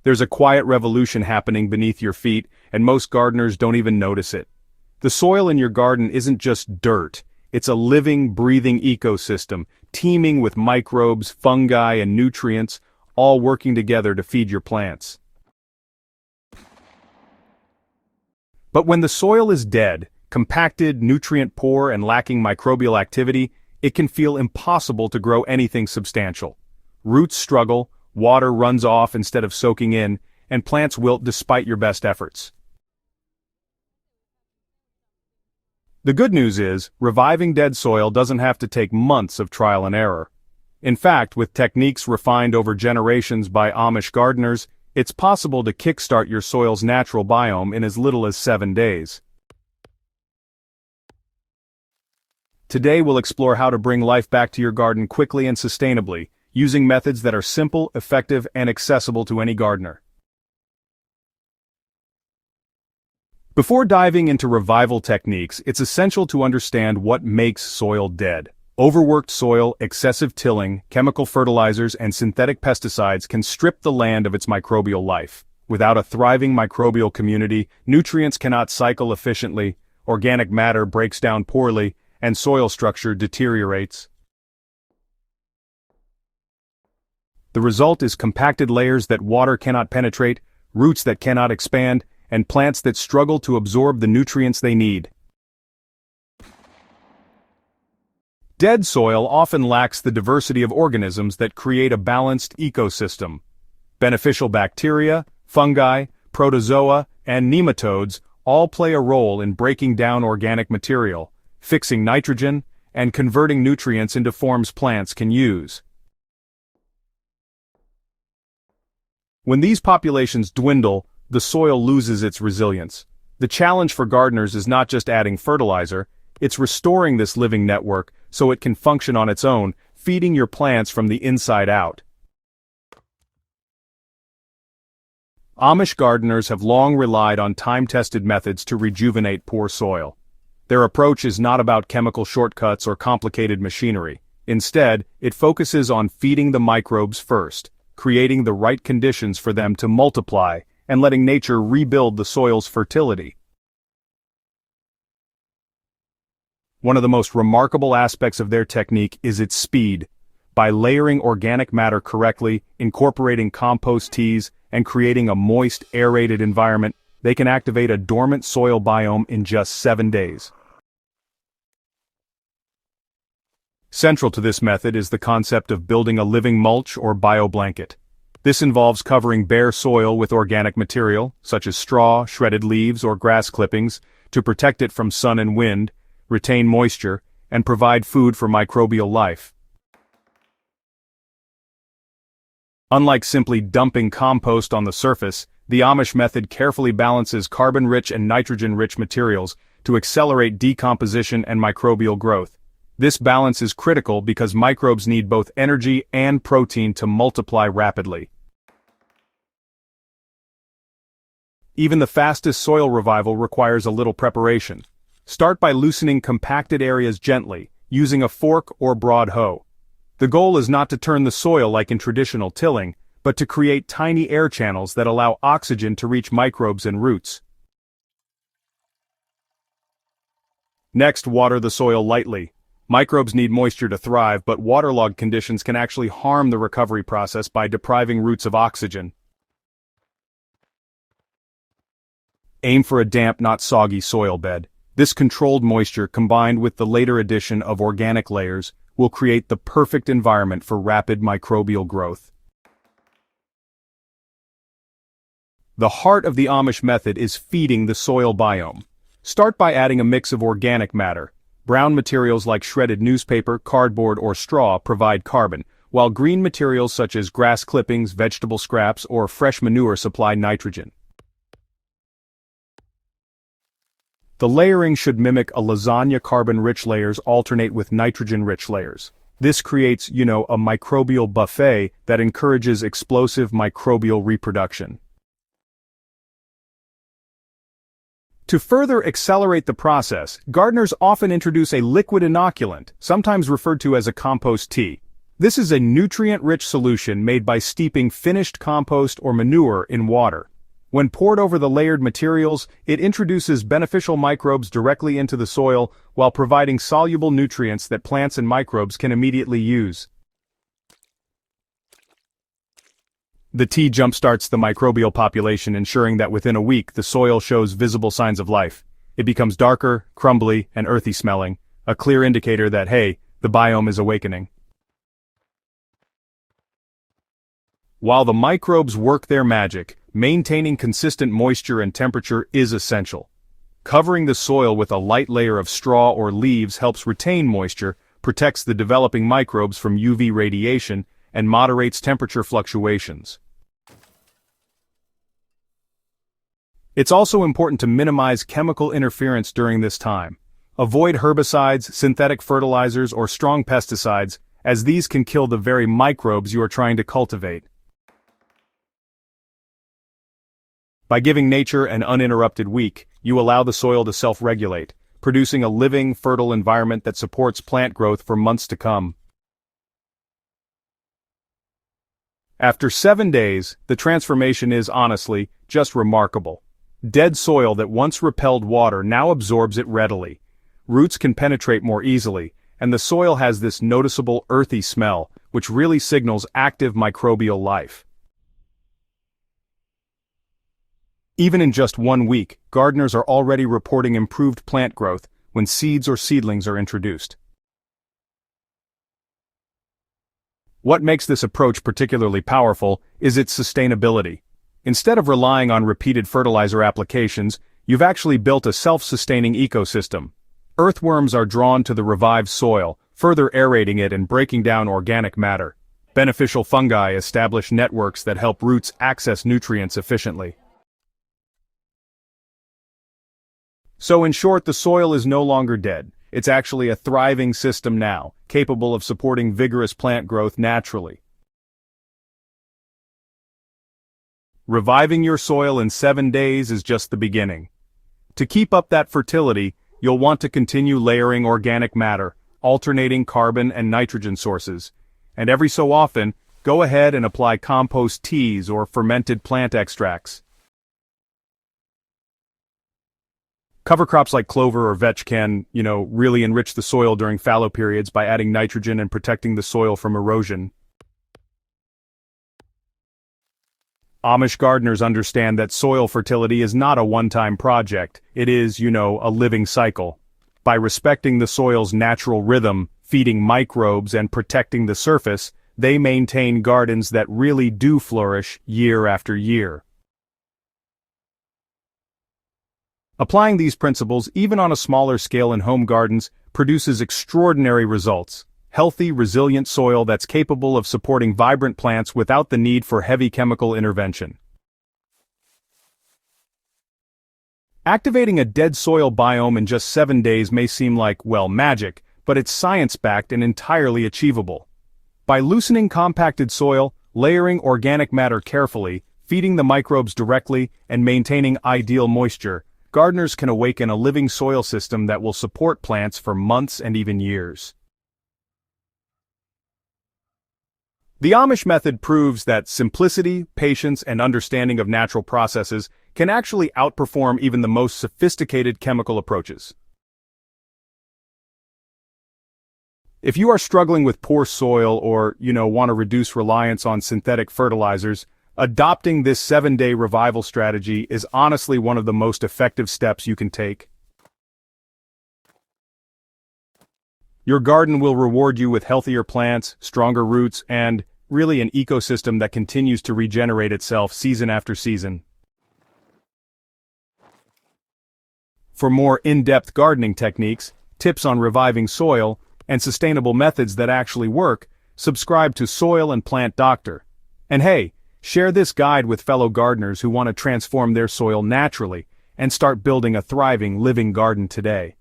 There's a quiet revolution happening beneath your feet, and most gardeners don't even notice it. The soil in your garden isn't just dirt, it's a living, breathing ecosystem, teeming with microbes, fungi, and nutrients, all working together to feed your plants. But when the soil is dead, compacted, nutrient-poor, and lacking microbial activity, it can feel impossible to grow anything substantial. Roots struggle, water runs off instead of soaking in, and plants wilt despite your best efforts. The good news is, reviving dead soil doesn't have to take months of trial and error. In fact, with techniques refined over generations by Amish gardeners, it's possible to kickstart your soil's natural biome in as little as 7 days. Today we'll explore how to bring life back to your garden quickly and sustainably, using methods that are simple, effective, and accessible to any gardener. Before diving into revival techniques, it's essential to understand what makes soil dead. Overworked soil, excessive tilling, chemical fertilizers, and synthetic pesticides can strip the land of its microbial life. Without a thriving microbial community, nutrients cannot cycle efficiently, organic matter breaks down poorly, and soil structure deteriorates. The result is compacted layers that water cannot penetrate, roots that cannot expand, and plants that struggle to absorb the nutrients they need. Dead soil often lacks the diversity of organisms that create a balanced ecosystem. Beneficial bacteria, fungi, protozoa, and nematodes all play a role in breaking down organic material, fixing nitrogen, and converting nutrients into forms plants can use. When these populations dwindle, the soil loses its resilience. The challenge for gardeners is not just adding fertilizer, it's restoring this living network so it can function on its own, feeding your plants from the inside out. Amish gardeners have long relied on time-tested methods to rejuvenate poor soil. Their approach is not about chemical shortcuts or complicated machinery. Instead, it focuses on feeding the microbes first, creating the right conditions for them to multiply, and letting nature rebuild the soil's fertility. One of the most remarkable aspects of their technique is its speed. By layering organic matter correctly, incorporating compost teas, and creating a moist, aerated environment, they can activate a dormant soil biome in just 7 days. Central to this method is the concept of building a living mulch or bioblanket. This involves covering bare soil with organic material, such as straw, shredded leaves, or grass clippings, to protect it from sun and wind, retain moisture, and provide food for microbial life. Unlike simply dumping compost on the surface, the Amish method carefully balances carbon-rich and nitrogen-rich materials to accelerate decomposition and microbial growth. This balance is critical because microbes need both energy and protein to multiply rapidly. Even the fastest soil revival requires a little preparation. Start by loosening compacted areas gently, using a fork or broad hoe. The goal is not to turn the soil like in traditional tilling, but to create tiny air channels that allow oxygen to reach microbes and roots. Next, water the soil lightly. Microbes need moisture to thrive, but waterlogged conditions can actually harm the recovery process by depriving roots of oxygen. Aim for a damp, not soggy soil bed. This controlled moisture, combined with the later addition of organic layers, will create the perfect environment for rapid microbial growth. The heart of the Amish method is feeding the soil biome. Start by adding a mix of organic matter. Brown materials like shredded newspaper, cardboard, or straw provide carbon, while green materials such as grass clippings, vegetable scraps, or fresh manure supply nitrogen. The layering should mimic a lasagna. Carbon-rich layers alternate with nitrogen-rich layers. This creates, a microbial buffet that encourages explosive microbial reproduction. To further accelerate the process, gardeners often introduce a liquid inoculant, sometimes referred to as a compost tea. This is a nutrient-rich solution made by steeping finished compost or manure in water. When poured over the layered materials, it introduces beneficial microbes directly into the soil while providing soluble nutrients that plants and microbes can immediately use. The tea jumpstarts the microbial population, ensuring that within a week the soil shows visible signs of life. It becomes darker, crumbly, and earthy smelling, a clear indicator that, hey, the biome is awakening. While the microbes work their magic, maintaining consistent moisture and temperature is essential. Covering the soil with a light layer of straw or leaves helps retain moisture, protects the developing microbes from UV radiation, and moderates temperature fluctuations. It's also important to minimize chemical interference during this time. Avoid herbicides, synthetic fertilizers, or strong pesticides, as these can kill the very microbes you are trying to cultivate. By giving nature an uninterrupted week, you allow the soil to self-regulate, producing a living, fertile environment that supports plant growth for months to come. After 7 days, the transformation is, honestly, just remarkable. Dead soil that once repelled water now absorbs it readily. Roots can penetrate more easily, and the soil has this noticeable earthy smell, which really signals active microbial life. Even in just 1 week, gardeners are already reporting improved plant growth when seeds or seedlings are introduced. What makes this approach particularly powerful is its sustainability. Instead of relying on repeated fertilizer applications, you've actually built a self-sustaining ecosystem. Earthworms are drawn to the revived soil, further aerating it and breaking down organic matter. Beneficial fungi establish networks that help roots access nutrients efficiently. So in short, the soil is no longer dead. It's actually a thriving system now, capable of supporting vigorous plant growth naturally. Reviving your soil in 7 days is just the beginning. To keep up that fertility, you'll want to continue layering organic matter, alternating carbon and nitrogen sources, and every so often, go ahead and apply compost teas or fermented plant extracts. Cover crops like clover or vetch can, really enrich the soil during fallow periods by adding nitrogen and protecting the soil from erosion. Amish gardeners understand that soil fertility is not a one-time project. It is, a living cycle. By respecting the soil's natural rhythm, feeding microbes and protecting the surface, they maintain gardens that really do flourish year after year. Applying these principles, even on a smaller scale in home gardens, produces extraordinary results. Healthy, resilient soil that's capable of supporting vibrant plants without the need for heavy chemical intervention. Activating a dead soil biome in just 7 days may seem like, magic, but it's science-backed and entirely achievable. By loosening compacted soil, layering organic matter carefully, feeding the microbes directly, and maintaining ideal moisture, gardeners can awaken a living soil system that will support plants for months and even years. The Amish method proves that simplicity, patience, and understanding of natural processes can actually outperform even the most sophisticated chemical approaches. If you are struggling with poor soil or, want to reduce reliance on synthetic fertilizers, adopting this 7-day revival strategy is honestly one of the most effective steps you can take. Your garden will reward you with healthier plants, stronger roots, and, really, an ecosystem that continues to regenerate itself season after season. For more in-depth gardening techniques, tips on reviving soil, and sustainable methods that actually work, subscribe to Soil and Plant Doctor. And hey, share this guide with fellow gardeners who want to transform their soil naturally and start building a thriving living garden today.